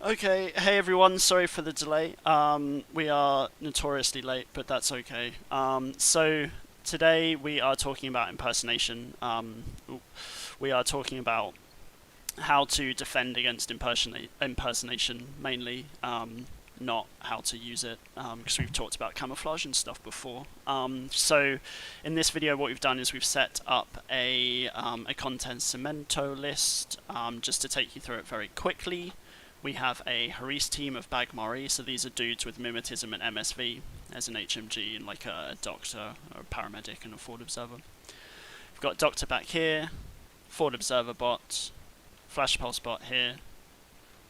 Okay, hey everyone, sorry for the delay. We are notoriously late, but that's okay. So today we are talking about impersonation. We are talking about how to defend against impersonation mainly, not how to use it, because we've talked about camouflage and stuff before. So in this video, what we've done is we've set up a contensimento list, just to take you through it very quickly. We have a Haris team of Bagmari, so these are dudes with mimetism and MSV. There's an HMG and like a doctor or a paramedic and a forward observer. We've got doctor back here, forward observer bot, flash pulse bot here.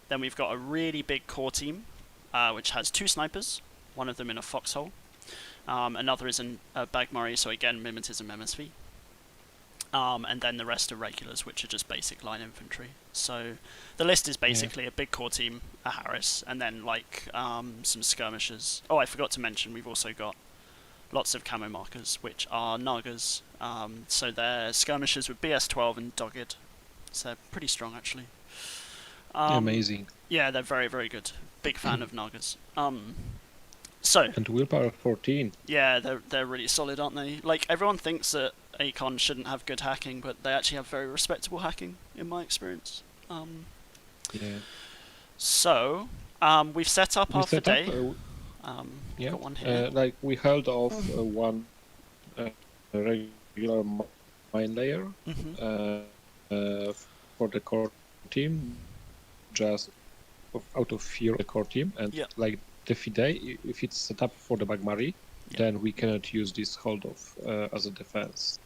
Then we've got a really big core team, which has two snipers, one of them in a foxhole. Another is a Bagmari, so again mimetism MSV. And then the rest are regulars, which are just basic line infantry. So the list is basically a big core team, a Harris, and then like some skirmishers. Oh, I forgot to mention, we've also got lots of camo markers, which are Nagas. So they're skirmishers with BS12 and Dogged. So they're pretty strong, actually. Amazing. Yeah, they're very, very good. Big fan of Nagas. So And willpower 14. yeah, they're really solid, aren't they? Like, everyone thinks that Acon shouldn't have good hacking, but they actually have very respectable hacking, in my experience. Yeah. So, we've set up our day. Got one here. Like we held off one regular mine layer for the core team, just out of fear of the core team, and like the Fide, if it's set up for the Bagmari, then we cannot use this hold off as a defense.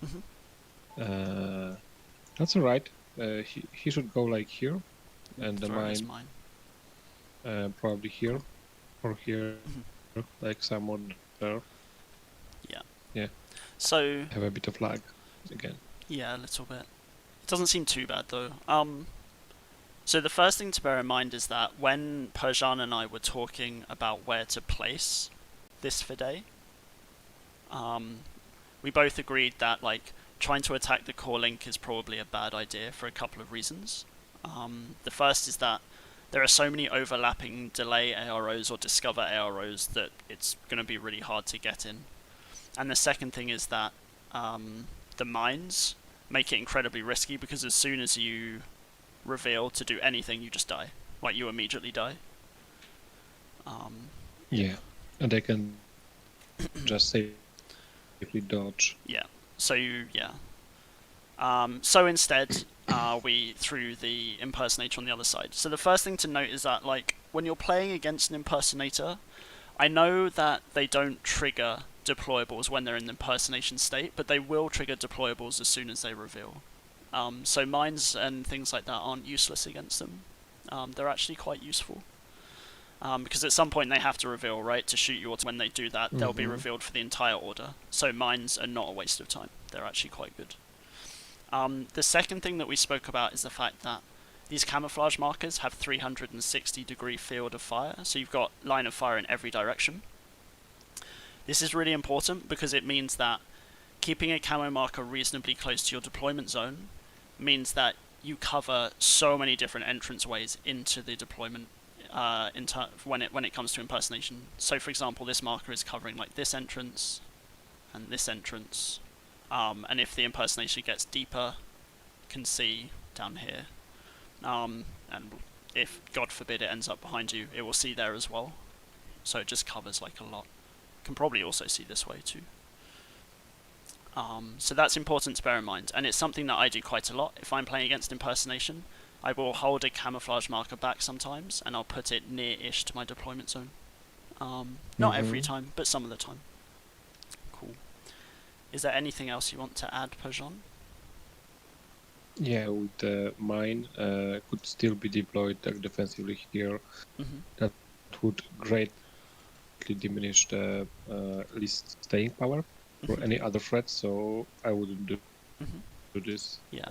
That's alright. He should go like here, and the mine probably here or here, like someone there. Yeah. So have a bit of lag again. Yeah, a little bit. It doesn't seem too bad though. So the first thing to bear in mind is that when Perjan and I were talking about where to place this Fide, we both agreed that like trying to attack the core link is probably a bad idea for a couple of reasons. The first is that there are so many overlapping delay AROs or discover AROs that it's going to be really hard to get in. And the second thing is that the mines make it incredibly risky, because as soon as you reveal to do anything, you just die. Like, you immediately die. Yeah, and they can just safely dodge. Yeah, so so instead, we threw the impersonator on the other side. So the first thing to note is that, like, when you're playing against an impersonator, I know that they don't trigger deployables when they're in the impersonation state, but they will trigger deployables as soon as they reveal. So mines and things like that aren't useless against them. They're actually quite useful. Because at some point they have to reveal, right, to shoot you, or when they do that, they'll be revealed for the entire order. So mines are not a waste of time. They're actually quite good. The second thing that we spoke about is the fact that these camouflage markers have 360-degree field of fire, so you've got line of fire in every direction. This is really important because it means that keeping a camo marker reasonably close to your deployment zone means that you cover so many different entrance ways into the deployment when it comes to impersonation. So for example, this marker is covering like this entrance and this entrance, and if the impersonation gets deeper, you can see down here, and if God forbid it ends up behind you, it will see there as well. So it just covers like a lot. You can probably also see this way too. So that's important to bear in mind, and it's something that I do quite a lot. If I'm playing against impersonation, I will hold a camouflage marker back sometimes, and I'll put it near-ish to my deployment zone. Not every time, but some of the time. Cool. Is there anything else you want to add, Perjan? Yeah, with the mine could still be deployed defensively here. That would greatly diminish the least staying power for any other threat, so I wouldn't do this. Yeah.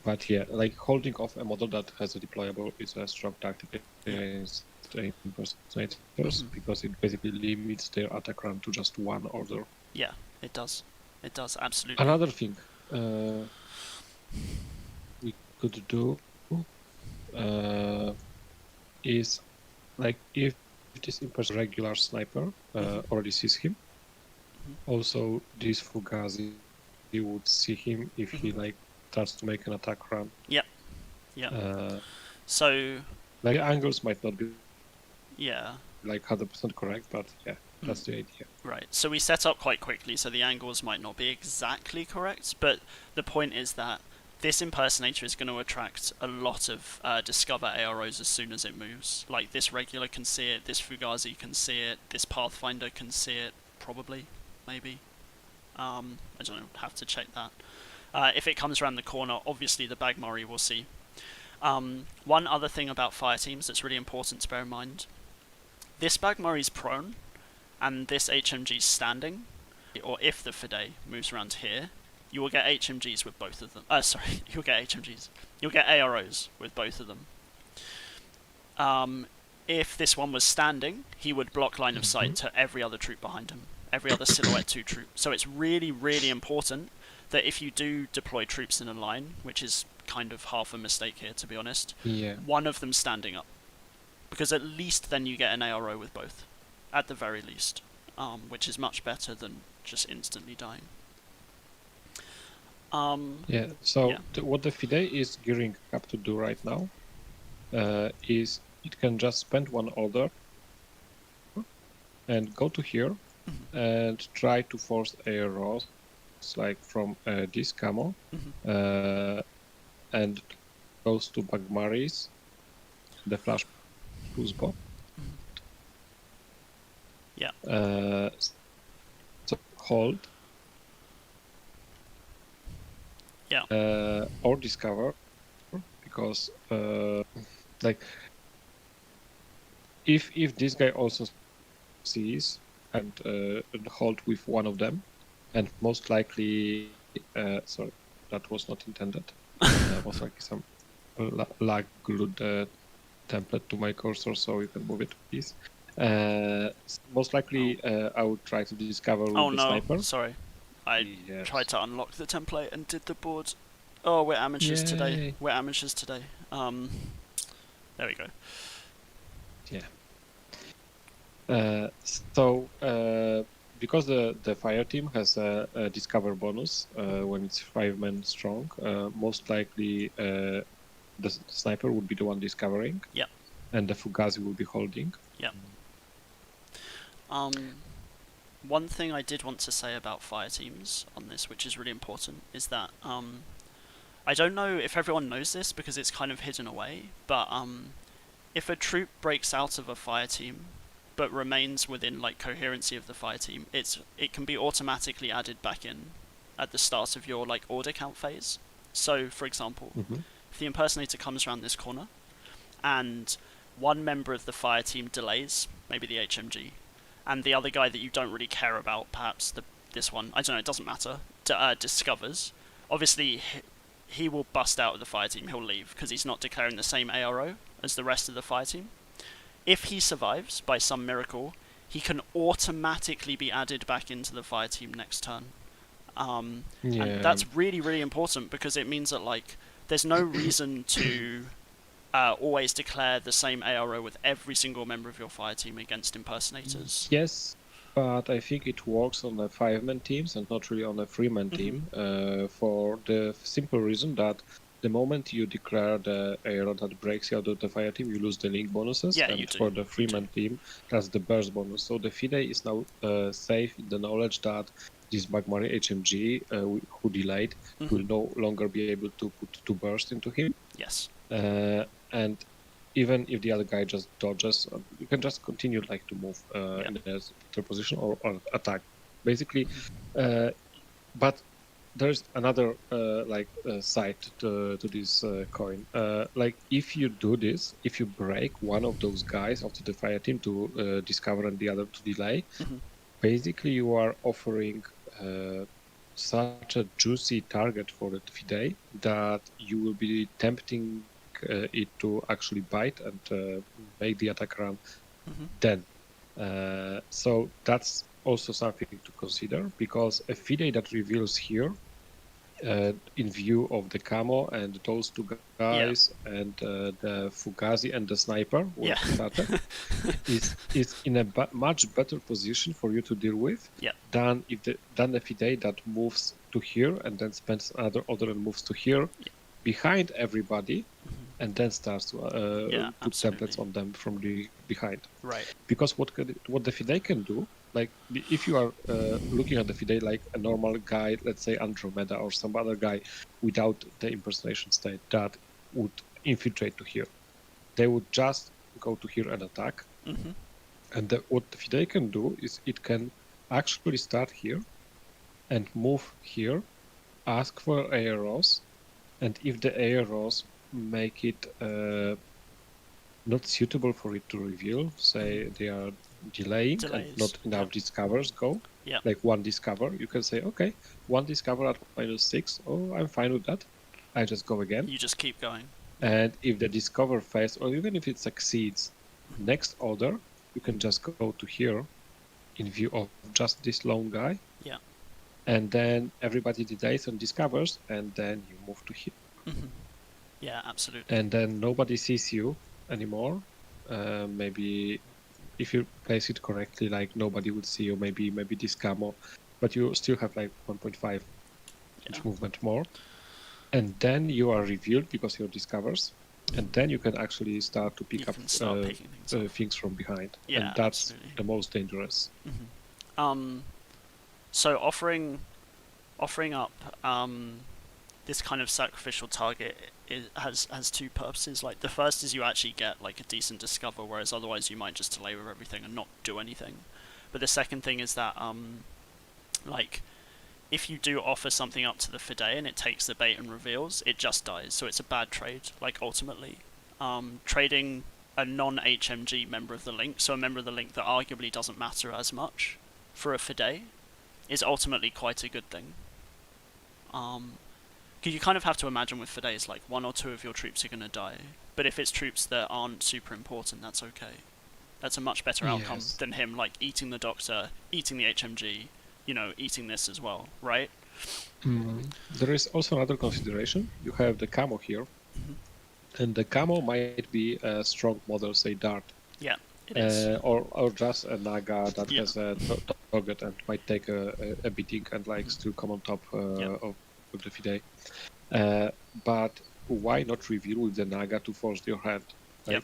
But yeah, like holding off a model that has a deployable is a strong tactic against impersonators, because it basically limits their attack run to just one order. Yeah, it does. It does, absolutely. Another thing we could do, is like if this impersonator regular sniper already sees him, also this Fugazi would see him if he like starts to make an attack run. Yep. So like the angles might not be yeah, like 100% correct, but yeah, that's the idea. Right, so we set up quite quickly, so the angles might not be exactly correct, but the point is that this impersonator is going to attract a lot of Discover AROs as soon as it moves. Like, this regular can see it, this Fugazi can see it, this Pathfinder can see it, probably, maybe. I don't know, have to check that. If it comes around the corner, obviously the Bagmari will see. One other thing about fire teams that's really important to bear in mind. This Bagmari's prone, and this HMG's standing, or if the Fide moves around here, you will get HMGs with both of them. Sorry, you'll get HMGs. You'll get AROs with both of them. If this one was standing, he would block line of sight to every other troop behind him, every other Silhouette 2 troop. So it's really, really important that if you do deploy troops in a line, which is kind of half a mistake here, to be honest, one of them standing up. Because at least then you get an ARO with both, at the very least, which is much better than just instantly dying. What the Fide is gearing up to do right now is it can just spend one order and go to here and try to force AROs like from this camo and goes to Bagmaris, the flash plus bot. So hold. Or discover, because like if this guy also sees and hold with one of them, and most likely sorry, that was not intended. Most likely some lag glued template to my cursor, so you can move it, please. Most likely, I would try to discover with the sniper. Sorry. I tried to unlock the template and did the board. Oh, we're amateurs today. We're amateurs today. There we go. Yeah. Because the fire team has a discover bonus when it's 5 men strong, most likely the sniper would be the one discovering. Yeah. And the Fugazi will be holding. Yeah. One thing I did want to say about fire teams on this, which is really important, is that I don't know if everyone knows this because it's kind of hidden away, but if a troop breaks out of a fire team but remains within like coherency of the fire team, it can be automatically added back in at the start of your like order count phase. So, for example, if the impersonator comes around this corner and one member of the fire team delays, maybe the HMG, and the other guy that you don't really care about, perhaps this one, I don't know, it doesn't matter, discovers, obviously he will bust out of the fire team, he'll leave, because he's not declaring the same ARO as the rest of the fire team. If he survives, by some miracle, he can automatically be added back into the fire team next turn. And that's really, really important, because it means that, like, there's no reason to always declare the same ARO with every single member of your fire team against impersonators. Yes, but I think it works on the 5-man teams and not really on a 3-man team, for the simple reason that the moment you declare the ARO that breaks you out of the fire team, you lose the link bonuses. Yeah, and you do. For the 3-man team, that's the burst bonus. So the Fide is now safe in the knowledge that this Bagmari HMG, who delayed, will no longer be able to put 2 burst into him. Yes. And even if the other guy just dodges, you can just continue like to move in the position or attack, basically. But there's another side to this coin. Like if you do this, if you break one of those guys of the fire team to discover and the other to delay, basically you are offering such a juicy target for the Fide that you will be tempting it to actually bite and make the attack run then. So that's also something to consider, because a Fide that reveals here in view of the camo and those two Yeah. guys and the Fugazi and the sniper who Yeah. started is in a much better position for you to deal with Yeah. than the Fide that moves to here and then spends another order and moves to here Yeah. behind everybody and then starts to Yeah. put Absolutely. templates on them from the behind. Right. Because what the Fide can do, like if you are looking at the Fide like a normal guy, let's say Andromeda or some other guy without the impersonation state that would infiltrate to here, they would just go to here and attack. Mm-hmm. And what the Fide can do is it can actually start here and move here, ask for arrows, and if the arrows make it not suitable for it to reveal, say they are delaying and Delays. not enough discovers go, Yeah. like one discover, you can say, okay, one discover at -6, oh, I'm fine with that. I just go again. You just keep going. And if the discover fails, or even if it succeeds, next order, you can just go to here in view of just this lone guy. Yeah. And then everybody delays and discovers, and then you move to here. Mm-hmm. Yeah, absolutely. And then nobody sees you anymore. Maybe if you place it correctly, like nobody would see you. Maybe this camo, but you still have like 1.5 inch movement more. And then you are revealed because you're discovers, and then you can actually start to pick up things from behind. Yeah, and that's absolutely. the most dangerous. Mm-hmm. So offering up this kind of sacrificial target has two purposes. Like the first is you actually get like a decent discover, whereas otherwise you might just delay with everything and not do anything. But the second thing is that like if you do offer something up to the Fide and it takes the bait and reveals, it just dies. So it's a bad trade. Like ultimately, trading a non-HMG member of the link, so a member of the link that arguably doesn't matter as much, for a Fide, is ultimately quite a good thing. Because you kind of have to imagine with Fides, like one or two of your troops are going to die. But if it's troops that aren't super important, that's okay. That's a much better outcome than him like eating the Doctor, eating the HMG, eating this as well, right? There is also another consideration. You have the camo here, and the camo might be a strong model, say Dart. Yeah, it is. Or just a Naga that has a target and might take a beating and like still come on top of the Fide. But why not reveal with the Naga to force your hand? Like,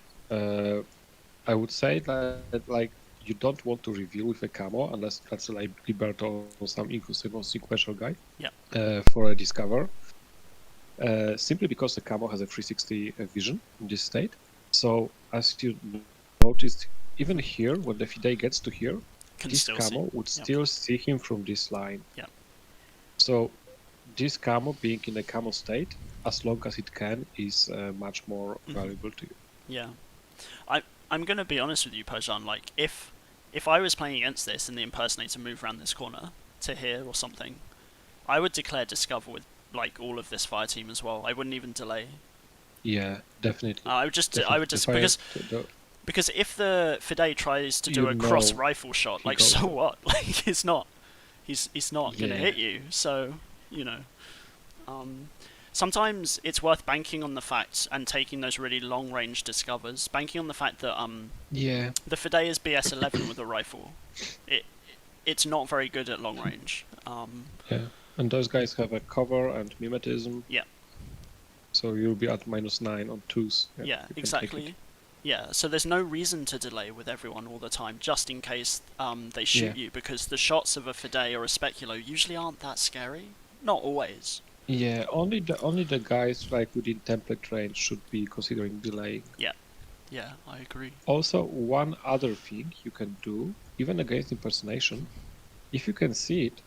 I would say that like you don't want to reveal with a camo unless that's like Liberto or some inconsequential guy for a discover. Simply because the camo has a 360 vision in this state. So as you noticed, even here, when the Fide gets to here, this camo would still see him from this line. Yeah. So this camo being in a camo state, as long as it can, is much more valuable to you. Yeah. I'm going to be honest with you, Perjan. Like, if I was playing against this and the impersonator moved around this corner to here or something, I would declare discover with like all of this fire team as well. I wouldn't even delay. Yeah, definitely. I would just because if the Fide tries to do a cross rifle shot, like so what? Like he's not going to hit you. So sometimes it's worth banking on the fact and taking those really long range discovers. Banking on the fact that the Fide is BS 11 with a rifle. It's not very good at long range. And those guys have a cover and mimetism. Yeah. So you'll be at -9 on 2s. Yeah, exactly. Yeah, so there's no reason to delay with everyone all the time, just in case they shoot you, because the shots of a Fide or a Speculo usually aren't that scary. Not always. Yeah, only the guys like within template range should be considering delaying. Yeah, I agree. Also, one other thing you can do, even against impersonation, if you can see it,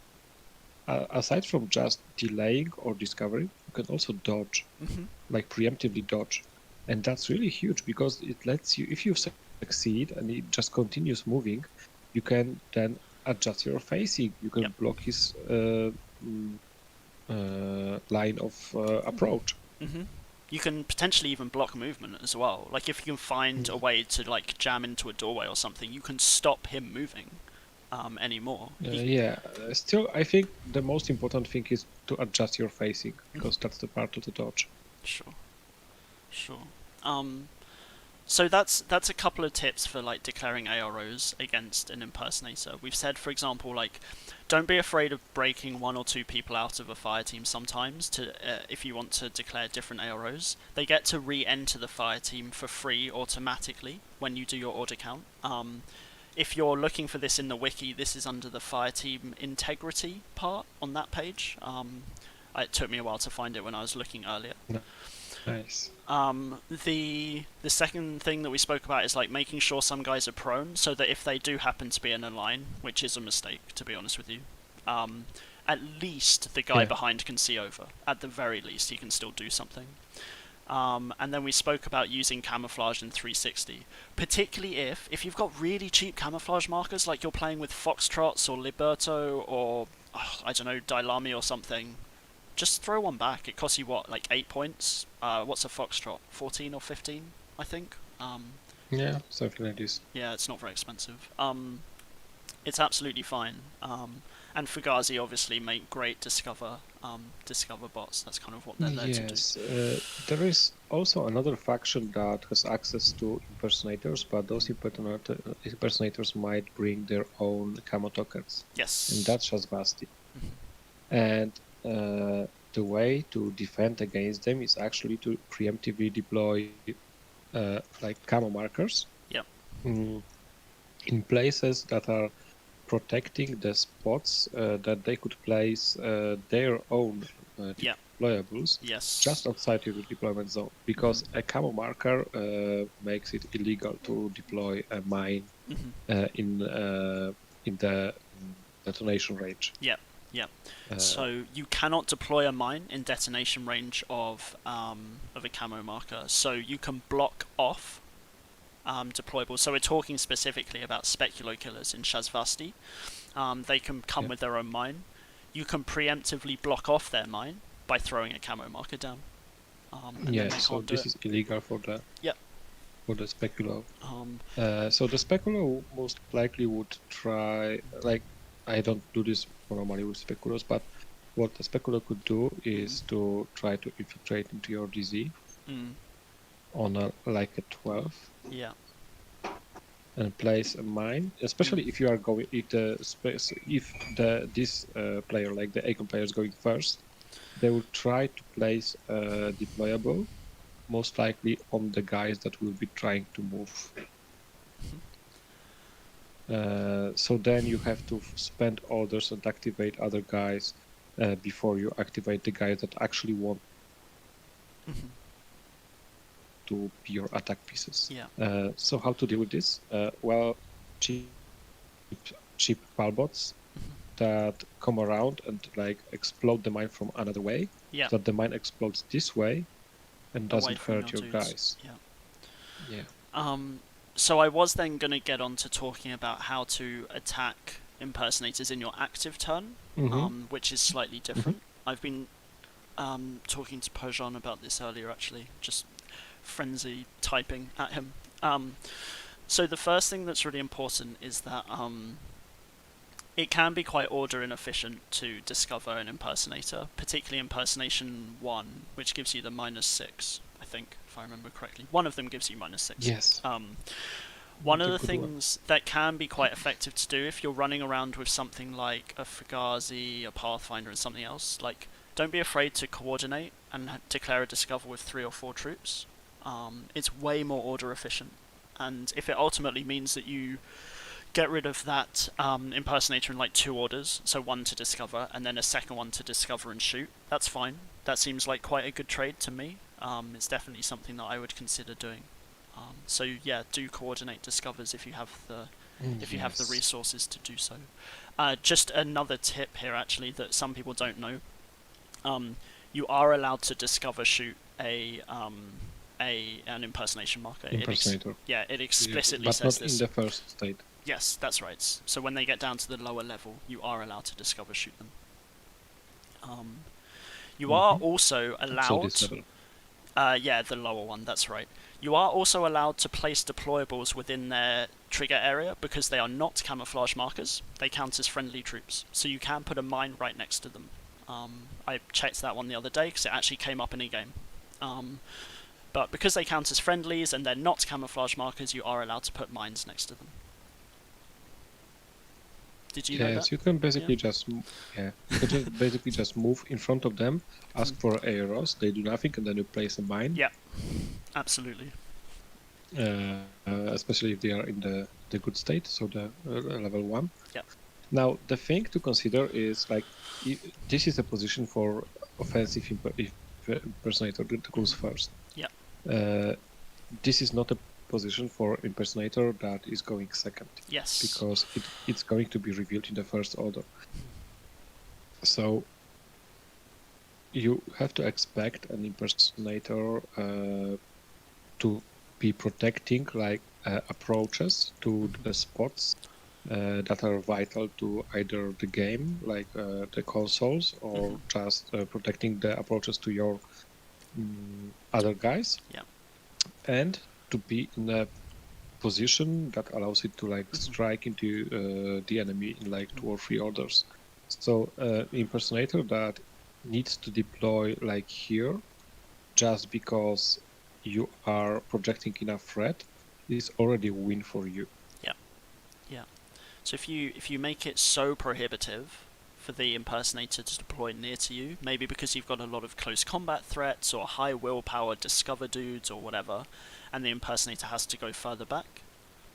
aside from just delaying or discovering, you can also dodge, like preemptively dodge. And that's really huge because it lets you, if you succeed and it just continues moving, you can then adjust your facing. You can block his line of approach. You can potentially even block movement as well. Like if you can find a way to like jam into a doorway or something, you can stop him moving. anymore. Still, I think the most important thing is to adjust your facing, because that's the part of the dodge. Sure, sure. So that's a couple of tips for like declaring AROs against an impersonator. We've said, for example, like don't be afraid of breaking one or two people out of a fire team sometimes to if you want to declare different AROs. They get to re-enter the fire team for free automatically when you do your order count. If you're looking for this in the wiki, this is under the fire team integrity part on that page. It took me a while to find it when I was looking earlier. Nice. The second thing that we spoke about is like making sure some guys are prone, so that if they do happen to be in a line, which is a mistake to be honest with you, at least the guy behind can see over. At the very least, he can still do something. And then we spoke about using camouflage in 360, particularly if you've got really cheap camouflage markers, like you're playing with Foxtrots or Liberto or I don't know, Dailami or something. Just throw one back. It costs you what, like 8 points? What's a Foxtrot? 14 or 15, I think. Yeah, something like this. Yeah, it's not very expensive. It's absolutely fine. And Fugazi obviously make great discover bots. That's kind of what they're there to do. Yes, there is also another faction that has access to impersonators, but those impersonators might bring their own camo tokens. Yes. And that's Shazvasti. And the way to defend against them is actually to preemptively deploy like camo markers. Yep. In places that are protecting the spots that they could place their own deployables just outside your deployment zone, because a camo marker makes it illegal to deploy a mine in the detonation range. Yeah. So you cannot deploy a mine in detonation range of a camo marker. So you can block off deployables. So we're talking specifically about speculo killers in Shazvasti. They can come with their own mine. You can preemptively block off their mine by throwing a camo marker down. So this is illegal for the for the speculo. So the speculo most likely would try, like, I don't do this normally with speculos, but what the speculo could do is to try to infiltrate into your DZ on a 12. Yeah. And place a mine, especially if you are going, if this player, like the Akon player, is going first, they will try to place a deployable, most likely on the guys that will be trying to move. So then you have to spend orders and activate other guys before you activate the guys that actually want to be your attack pieces. So how to deal with this? Well, cheap palbots that come around and like explode the mine from another way, so that the mine explodes this way and doesn't hurt your guys. So I was then going to get on to talking about how to attack impersonators in your active turn, which is slightly different. I've been talking to Pojon about this earlier, actually, just frenzy typing at him. So the first thing that's really important is that it can be quite order inefficient to discover an impersonator, particularly impersonation 1, which gives you the -6, I think, if I remember correctly. One of them gives you -6. Yes. One of the things that can be quite effective to do if you're running around with something like a Fugazi, a Pathfinder, and something else, like, don't be afraid to coordinate and declare a discover with 3 or 4 troops. It's way more order efficient, and if it ultimately means that you get rid of that impersonator in like 2 orders, so 1 to discover and then a second one to discover and shoot, that's fine. That seems like quite a good trade to me. It's definitely something that I would consider doing. So yeah, do coordinate discovers if you have the resources to do so. Just another tip here, actually, that some people don't know. You are allowed to discover shoot an impersonation marker. Impersonator. It explicitly but says not this. in the first state. Yes, that's right. So when they get down to the lower level, you are allowed to discover shoot them. You are also allowed... So this level. the lower one, that's right. You are also allowed to place deployables within their trigger area because they are not camouflage markers. They count as friendly troops, so you can put a mine right next to them. I checked that one the other day because it actually came up in a game. But because they count as friendlies and they're not camouflage markers, you are allowed to put mines next to them. Did you know that? Yes, you can basically just move in front of them, ask for arrows, they do nothing, and then you place a mine. Yeah, absolutely. Especially if they are in the good state, so the level 1. Yeah. Now, the thing to consider is like this is a position for offensive impersonator that goes first. Yeah. This is not a position for impersonator that is going second. Yes. Because it's going to be revealed in the first order. So you have to expect an impersonator to be protecting like approaches to the spots that are vital to either the game, like the consoles, or just protecting the approaches to your other guys. Yeah. And to be in a position that allows it to like strike into the enemy in like 2 or 3 orders. So impersonator that needs to deploy like here just because you are projecting enough threat is already a win for you. Yeah. So if you make it so prohibitive for the impersonator to deploy near to you, maybe because you've got a lot of close combat threats or high willpower discover dudes or whatever, and the impersonator has to go further back,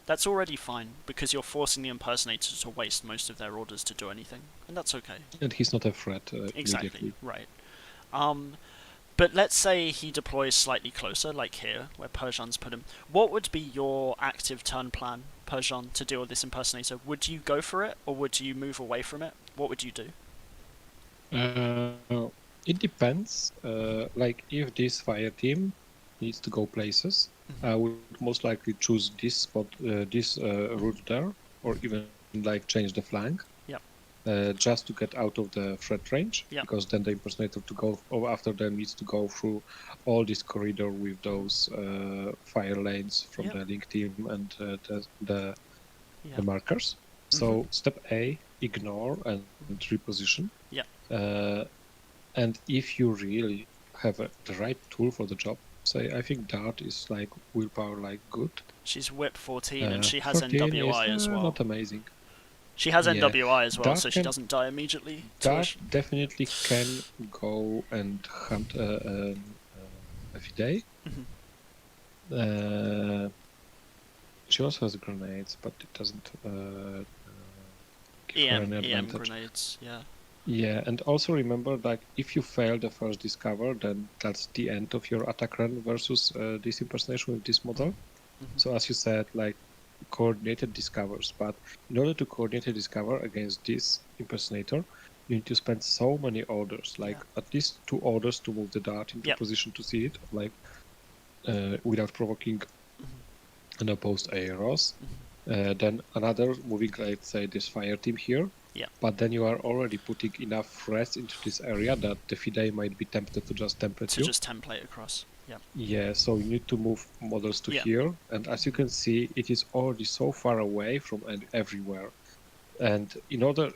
that's already fine because you're forcing the impersonator to waste most of their orders to do anything, and that's okay. And he's not a threat Exactly, immediately. right. But let's say he deploys slightly closer, like here, where Persian's put him. What would be your active turn plan, Persian, to deal with this impersonator? Would you go for it, or would you move away from it? What would you do? It depends. Like if this fire team needs to go places, I would most likely choose this spot, this route there, or even like change the flank. Just to get out of the threat range, because then the impersonator to go after them needs to go through all this corridor with those fire lanes from the link team and the markers. So step A, ignore and reposition. And if you really have the right tool for the job, say I think Dart is like willpower like good. She's whip 14 and she has 14 NWI is, as well. Not amazing. She has NWI as well, Dart so she doesn't die immediately. Dart definitely can go and hunt a Fidei. She also has grenades, but it doesn't give her any advantage. Grenades, yeah. Yeah, and also remember that if you fail the first discover, then that's the end of your attack run versus this impersonation with this model. So as you said, like coordinated discovers, but in order to coordinate discover against this impersonator, you need to spend so many orders, like at least 2 orders to move the dart into position to see it, like without provoking an opposed arrows. Then another moving, let's say this fire team here. But then you are already putting enough threats into this area that the Fidei might be tempted to just template you. To just template across. Yeah, so you need to move models to here, and as you can see, it is already so far away from everywhere. And in order,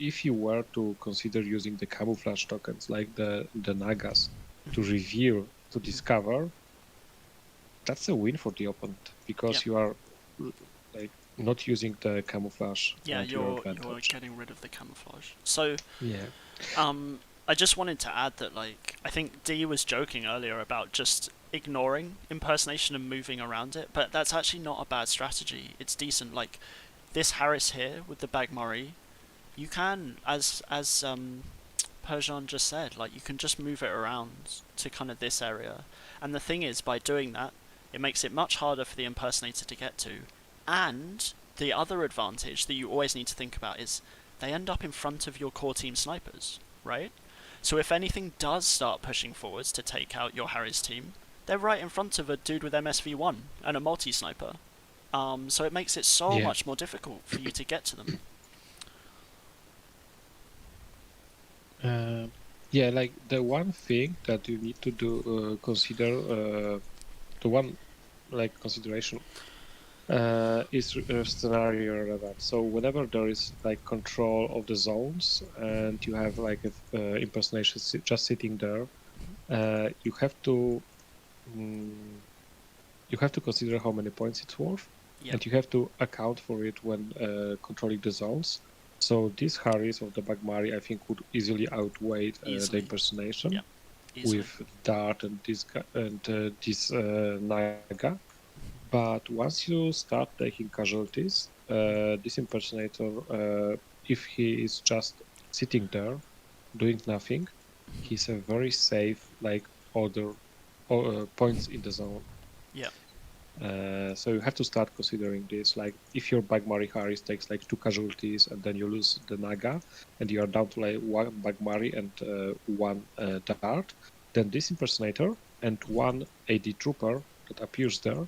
if you were to consider using the camouflage tokens like the Nagas to reveal, to discover, that's a win for the opponent because you are like not using the camouflage. Yeah, you're getting rid of the camouflage. So I just wanted to add that, like, I think D was joking earlier about just ignoring impersonation and moving around it, but that's actually not a bad strategy. It's decent. Like, this Harris here with the Bagmurray, you can, as Persian just said, like, you can just move it around to kind of this area. And the thing is, by doing that, it makes it much harder for the impersonator to get to. And the other advantage that you always need to think about is they end up in front of your core team snipers, right? So if anything does start pushing forwards to take out your Harry's team, they're right in front of a dude with MSV1 and a multi-sniper. So it makes it so much more difficult for you to get to them. Like the one thing that you need to do, consider, the one like consideration is a scenario relevant. So whenever there is like control of the zones and you have like a impersonation just sitting there, you have to consider how many points it's worth, Yep. and you have to account for it when controlling the zones. So these Harris of the Bagmari, I think, would easily outweigh the impersonation Yep. Easily. with Dart and this Naga. But once you start taking casualties, this impersonator, if he is just sitting there doing nothing, he's a very safe like other points in the zone. Yeah. So you have to start considering this. Like if your Bagmari Harris takes like 2 casualties and then you lose the Naga and you are down to like 1 Bagmari and 1 Dart, then this impersonator and 1 AD trooper that appears there,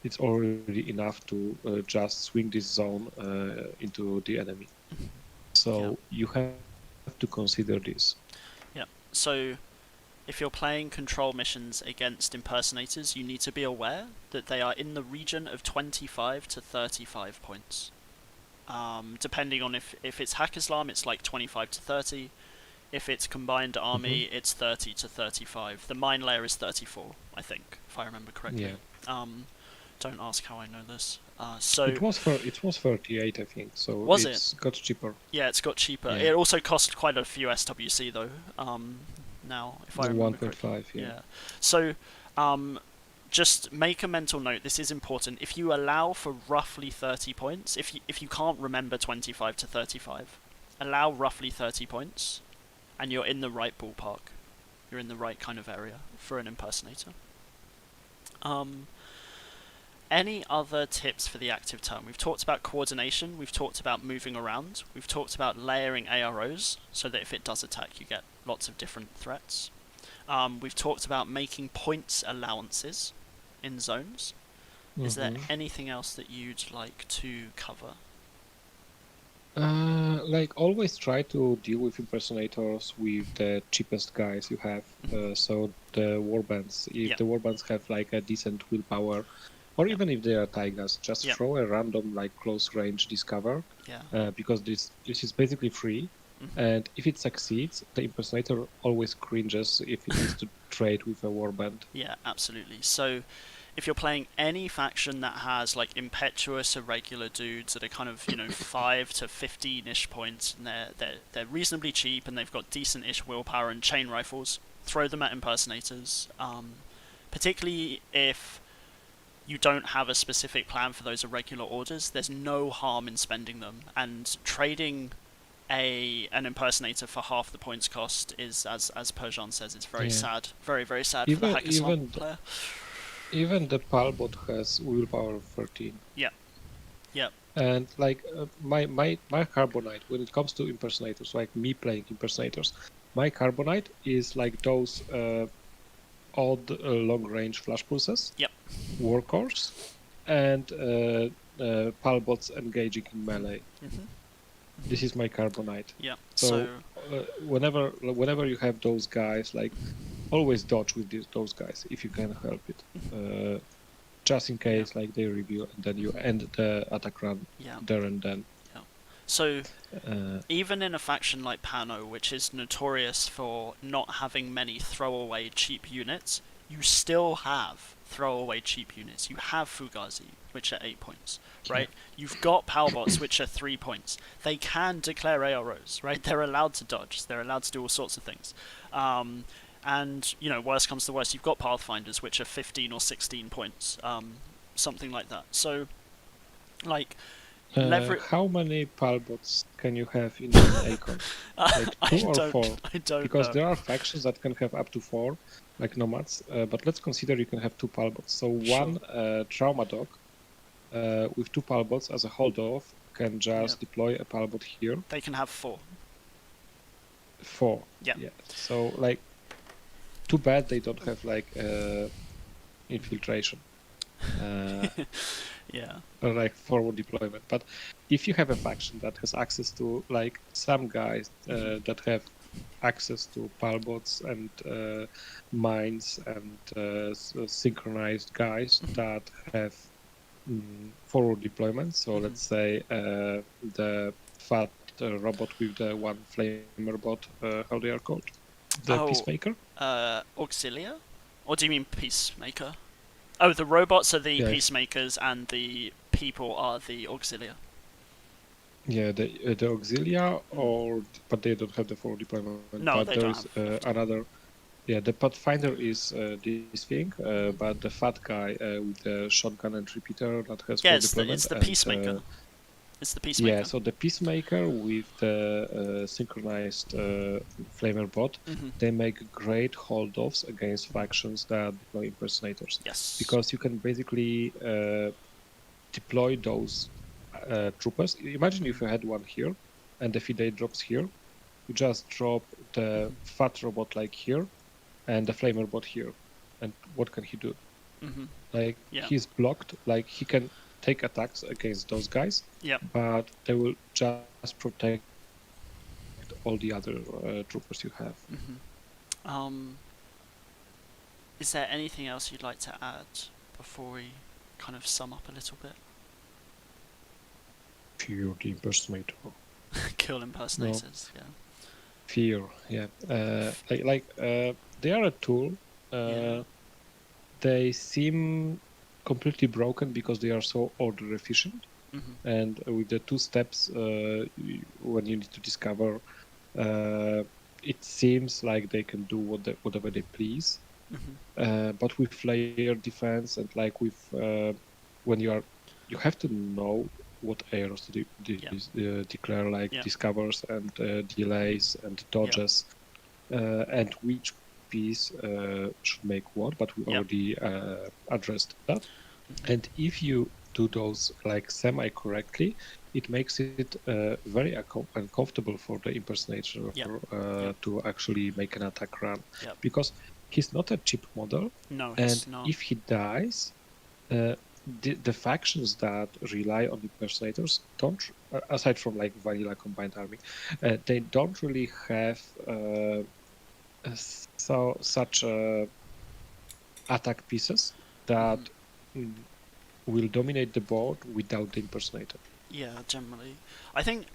it's already enough to just swing this zone into the enemy. So you have to consider this. Yeah. So if you're playing control missions against impersonators, you need to be aware that they are in the region of 25 to 35 points. Depending on if it's Hack Islam, it's like 25 to 30. If it's Combined Army, it's 30 to 35. The mine layer is 34, I think, if I remember correctly. Yeah. Don't ask how I know this. So it was 38, I think. So it got cheaper. Yeah, it's got cheaper. Yeah. It also cost quite a few SWC though. Now, if I remember 1.5. Yeah. So, just make a mental note. This is important. If you allow for roughly 30 points, if you can't remember 25 to 35, allow roughly 30 points, and you're in the right ballpark. You're in the right kind of area for an impersonator. Any other tips for the active turn? We've talked about coordination, we've talked about moving around, we've talked about layering AROs so that if it does attack you get lots of different threats. We've talked about making points allowances in zones. Is there anything else that you'd like to cover? Like always try to deal with impersonators with the cheapest guys you have. So the warbands, if the warbands have like a decent willpower, or even if they are taigas, just throw a random like close range discover, because this is basically free. And if it succeeds, the impersonator always cringes if it needs to trade with a warband. Yeah, absolutely. So if you're playing any faction that has like impetuous irregular dudes that are kind of 5 to 15-ish points, and they're reasonably cheap and they've got decent-ish willpower and chain rifles, throw them at impersonators. Particularly if you don't have a specific plan for those irregular orders, there's no harm in spending them, and trading an impersonator for half the points cost is, as Perjan says, it's very sad, very, very sad for the Hack Islam player. Even the Palbot has willpower of 13. Yeah. And like my Carbonite, when it comes to impersonators, like me playing impersonators, my Carbonite is like those odd long-range flash pulses, workhorse, and Palbots engaging in melee. This is my Carbonite. Yeah. So whenever you have those guys, like always dodge with those guys if you can help it. Just in case, like they reveal, and then you end the attack run there and then. Yeah. So even in a faction like Pano, which is notorious for not having many throwaway cheap units, you still have throwaway cheap units. You have Fugazi, which are 8 points, right? You've got Palbots, which are 3 points. They can declare AROs, right? They're allowed to dodge. They're allowed to do all sorts of things. And, worst comes to worst, you've got Pathfinders, which are 15 or 16 points, something like that. So, like, how many Palbots can you have in an Acon? Like 2 or 4? I don't because know. There are factions that can have up to 4, like Nomads, but let's consider you can have 2 Palbots. So one Trauma Dog with 2 Palbots as a hold-off can just deploy a Palbot here. They can have 4. 4. Yeah. So, like, too bad they don't have, like, infiltration. Or, like, forward deployment. But if you have a faction that has access to, like, some guys that have access to palbots and mines and synchronized guys that have forward deployment. So let's say the fat robot with the one flamer bot, how they are called? The Peacemaker? Auxilia? Or do you mean Peacemaker? Oh, the robots are the Yeah, Peacemakers and the people are the Auxilia. yeah, the Auxilia, but they don't have the forward deployment. No, But they there don't is have. another. Yeah, the Pathfinder is this thing, but the fat guy with the shotgun and repeater that has Yeah, forward it's deployment the and Peacemaker. It's the yeah, Peacemaker. so the Peacemaker with the synchronized flamer bot, they make great hold-offs against factions that deploy impersonators. Yes. Because you can basically deploy those troopers. Imagine if you had one here, and the Fidei drops here. You just drop the fat robot like here, and the flamer bot here. And what can he do? Like Yeah. he's blocked. Like he can take attacks against those guys, Yep. but they will just protect all the other troopers you have. Is there anything else you'd like to add before we kind of sum up a little bit? Fear the impersonator. Kill impersonators. No. Yeah. Fear, yeah. They are a tool. Yeah. They seem completely broken because they are so order efficient. And with the 2 steps, when you need to discover, it seems like they can do whatever they please. But with layer defense and like with when you have to know what errors to declare, like discovers and delays and dodges, and which piece should make what. But we already addressed that. And if you do those like semi correctly, it makes it very uncomfortable for the impersonator to actually make an attack run, because he's not a cheap model. No, and not. If he dies, the factions that rely on impersonators don't, aside from like vanilla combined army, they don't really have such attack pieces that will dominate the board without the impersonator. Yeah, generally. I think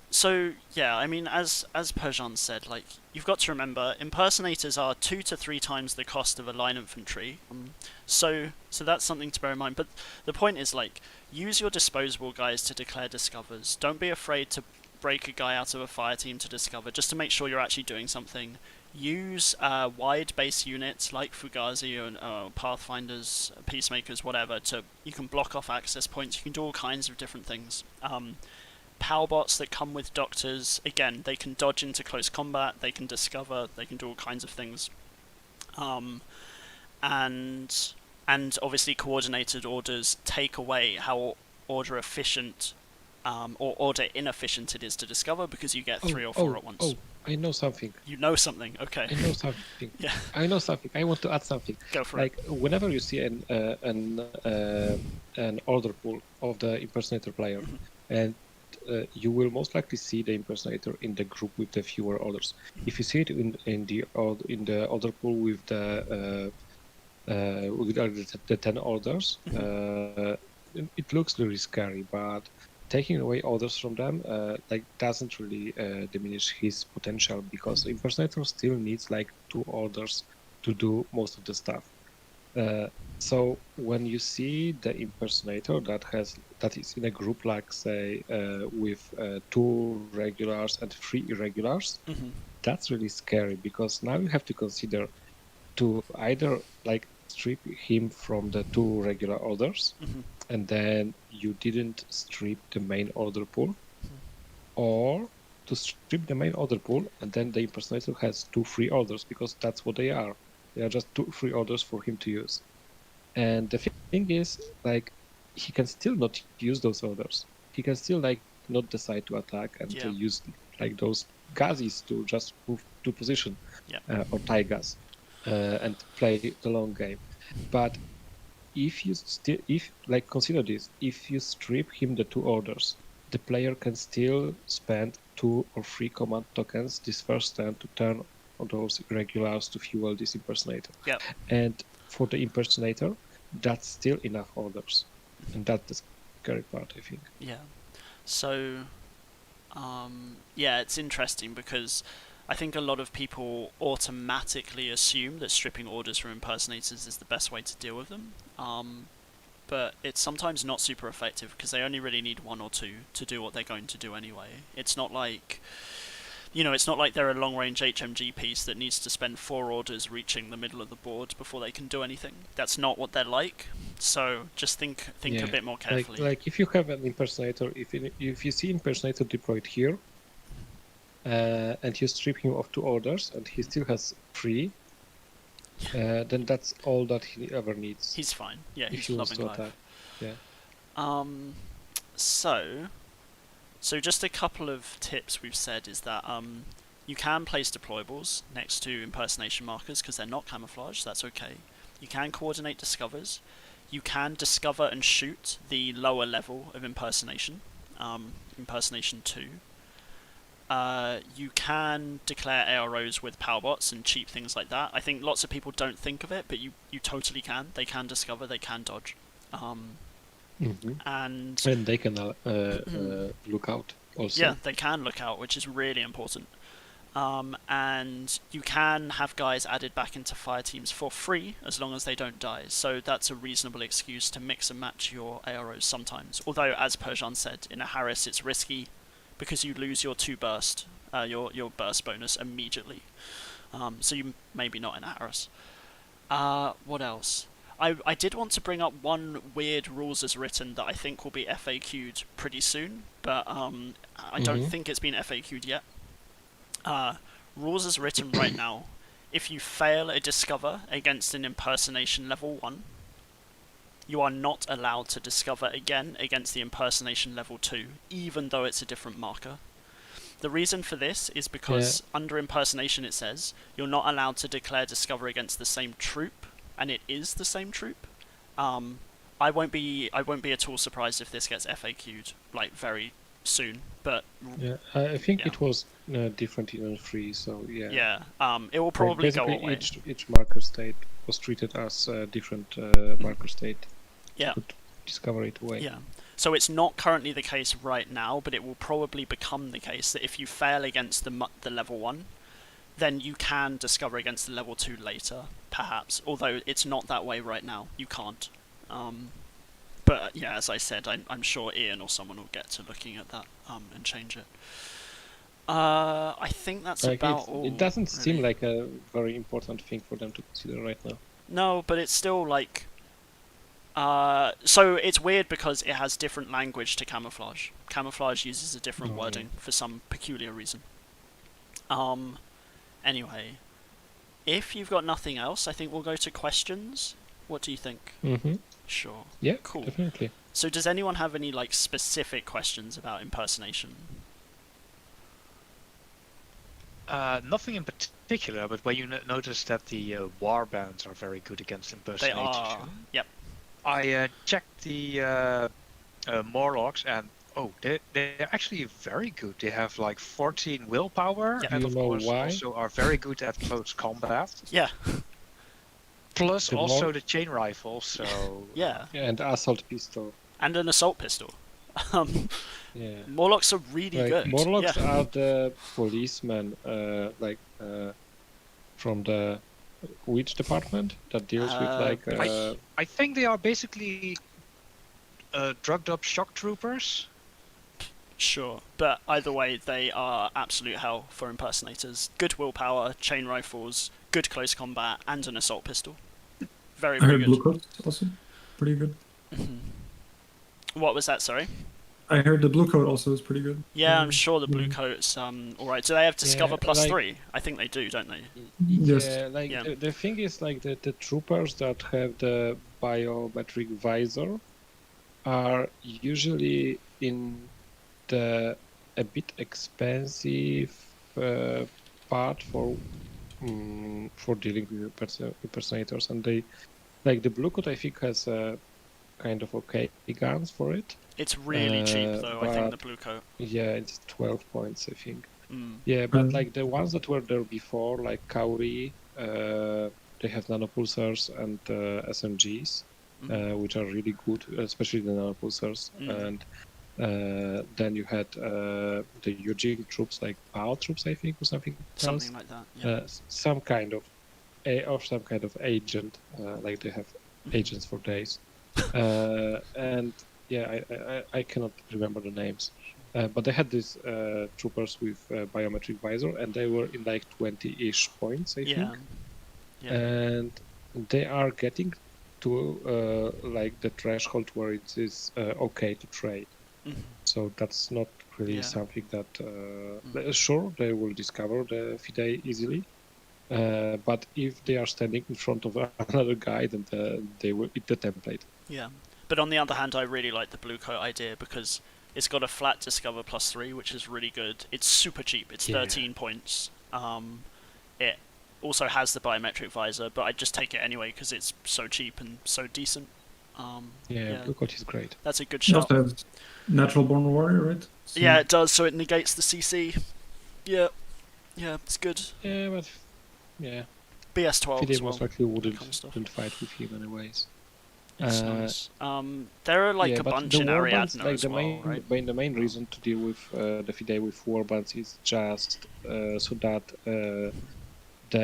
so. Yeah, I mean, as Perjan said, like you've got to remember, impersonators are 2 to 3 times the cost of a line infantry. So that's something to bear in mind. But the point is, like, use your disposable guys to declare discovers. Don't be afraid to break a guy out of a fire team to discover, just to make sure you're actually doing something. Use wide base units like Fugazi and Pathfinders, Peacemakers, whatever. You can block off access points. You can do all kinds of different things. Power bots that come with doctors, again, they can dodge into close combat. They can discover. They can do all kinds of things. And obviously coordinated orders take away how order efficient or order inefficient it is to discover, because you get 3 or 4 at once. Oh, I know something. You know something, okay. I know something. Yeah. I know something. I want to add something. Go for it. Whenever you see an order pool of the impersonator player, and you will most likely see the impersonator in the group with the fewer orders. If you see it in the order pool with the 10 orders, it looks really scary, but taking away orders from them doesn't really diminish his potential, because the impersonator still needs like 2 orders to do most of the stuff. So when you see the impersonator that is in a group, like say with 2 regulars and 3 irregulars, that's really scary, because now you have to consider to either like strip him from the 2 regular orders, and then you didn't strip the main order pool, or to strip the main order pool and then the impersonator has 2 free orders, because that's what they are. They are just 2 free orders for him to use. And the thing is, like, he can still not use those orders. He can still like not decide to attack and to use like those gazis to just move to position or taigas and play the long game. But if consider this, if you strip him the 2 orders, the player can still spend 2 or 3 command tokens this first turn to turn on those regulars to fuel this impersonator. Yep. And for the impersonator, that's still enough orders. And that's the scary part, I think. Yeah. So, yeah, it's interesting because I think a lot of people automatically assume that stripping orders from impersonators is the best way to deal with them. But it's sometimes not super effective because they only really need 1 or 2 to do what they're going to do anyway. It's not like, it's not like they're a long-range HMG piece that needs to spend 4 orders reaching the middle of the board before they can do anything. That's not what they're like. So just think a bit more carefully. Like if you have an impersonator, if you see impersonator deployed here, and you strip him of 2 orders, and he still has 3. Then that's all that he ever needs. He's fine. Yeah, if he's he wants loving to life. attack. Yeah. So just a couple of tips we've said is that you can place deployables next to impersonation markers because they're not camouflage. That's okay. You can coordinate discovers. You can discover and shoot the lower level of impersonation, impersonation 2. You can declare AROs with powerbots and cheap things like that. I think lots of people don't think of it, but you totally can. They can discover, they can dodge. And they can look out also. Yeah, they can look out, which is really important. And you can have guys added back into fire teams for free as long as they don't die. So that's a reasonable excuse to mix and match your AROs sometimes. Although, as Persian said, in a Harris it's risky because you lose your 2 burst, your burst bonus immediately. So you maybe not in a Harris. What else? I did want to bring up one weird rules as written that I think will be FAQ'd pretty soon, but I don't think it's been FAQ'd yet. Rules as written right now, if you fail a discover against an impersonation level 1, you are not allowed to discover again against the impersonation level 2, even though it's a different marker. The reason for this is because under impersonation it says you're not allowed to declare discover against the same troop, and it is the same troop. I won't be at all surprised if this gets FAQ'd like very soon. But I think it was different in 3, so yeah. Yeah, it will probably go away. Each marker state was treated as a different marker state. Yeah. Could discover it away. Yeah. So it's not currently the case right now, but it will probably become the case that if you fail against the level 1, then you can discover against the level 2 later, perhaps. Although it's not that way right now. You can't. But yeah, as I said, I'm sure Ian or someone will get to looking at that and change it. I think that's about all. It doesn't really seem like a very important thing for them to consider right now. No, but it's still like... so it's weird because it has different language to camouflage. Camouflage uses a different wording for some peculiar reason. Anyway, if you've got nothing else, I think we'll go to questions. What do you think? Sure. Yeah, cool. Definitely. So does anyone have any like specific questions about impersonation? Nothing in particular, but when you notice that the war bands are very good against impersonation. They are. Yep. I checked the Morlocks, and they're actually very good. They have like 14 willpower, and of course also are very good at close combat. Yeah. Plus also the chain rifle, so... Yeah. And assault pistol. And an assault pistol. Yeah. Morlocks are really good. Morlocks are the policemen, from the witch department that deals with I think they are basically drugged up shock troopers. Sure, but either way, they are absolute hell for impersonators. Good willpower, chain rifles, good close combat, and an assault pistol. Very, very good. I heard Blue Coat also pretty good. What was that, sorry? I heard the Blue Coat also is pretty good. Yeah, I'm sure the Blue Coat's alright. Do they have Discover plus 3? I think they do, don't they? Yes. Yeah, the thing is, like, the troopers that have the biometric visor are usually in the a bit expensive part for dealing with impersonators, and they, like, the Blue Coat I think has kind of okay guns for it. It's really cheap though, I think, the blue coat. Yeah, it's 12 points, I think. Mm. Yeah, but like the ones that were there before, like Kauri, they have nanopulsars and SMGs, which are really good, especially the nanopulsars. And then you had the Yujing troops, like PAL troops, I think, or something else. Something like that, yeah. Some kind of agent, like they have agents for days. And yeah, I cannot remember the names. But they had these troopers with biometric visor, and they were in like 20-ish points, I think. Yeah. And they are getting to like the threshold where it is okay to trade. So that's not really something that sure, they will discover the FIDE easily. But if they are standing in front of another guy, then they will eat the template. Yeah, but on the other hand, I really like the blue coat idea because it's got a flat discover +3, which is really good. It's super cheap. It's 13 points. It also has the biometric visor, but I just take it anyway because it's so cheap and so decent. Blue coat is great. That's a good shot. It also has natural born warrior, right? So yeah, it does. So it negates the CC. Yeah, it's good. Yeah, but yeah. BS12 FIDE as well. most likely wouldn't fight with him anyways. It's nice. There are like a bunch in Ariadne like as well, right? The main reason to deal with the FIDE with warbands is just so that the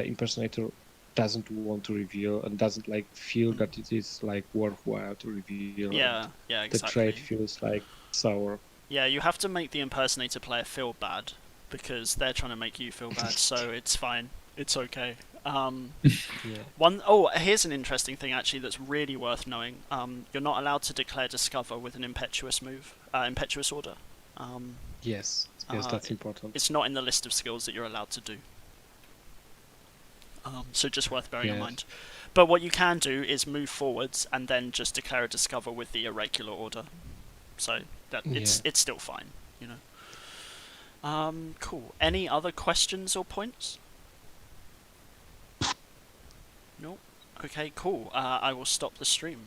impersonator doesn't want to reveal and doesn't like feel that it is like worthwhile to reveal. Yeah, exactly. The trade feels like sour. Yeah, you have to make the impersonator player feel bad because they're trying to make you feel bad, so it's fine. It's okay. Here's an interesting thing actually that's really worth knowing. You're not allowed to declare discover with an impetuous order. Yes, that's important. It's not in the list of skills that you're allowed to do. So just worth bearing in mind. But what you can do is move forwards and then just declare a discover with the irregular order. So that it's still fine, you know. Cool. Any other questions or points? No? Okay, cool. I will stop the stream.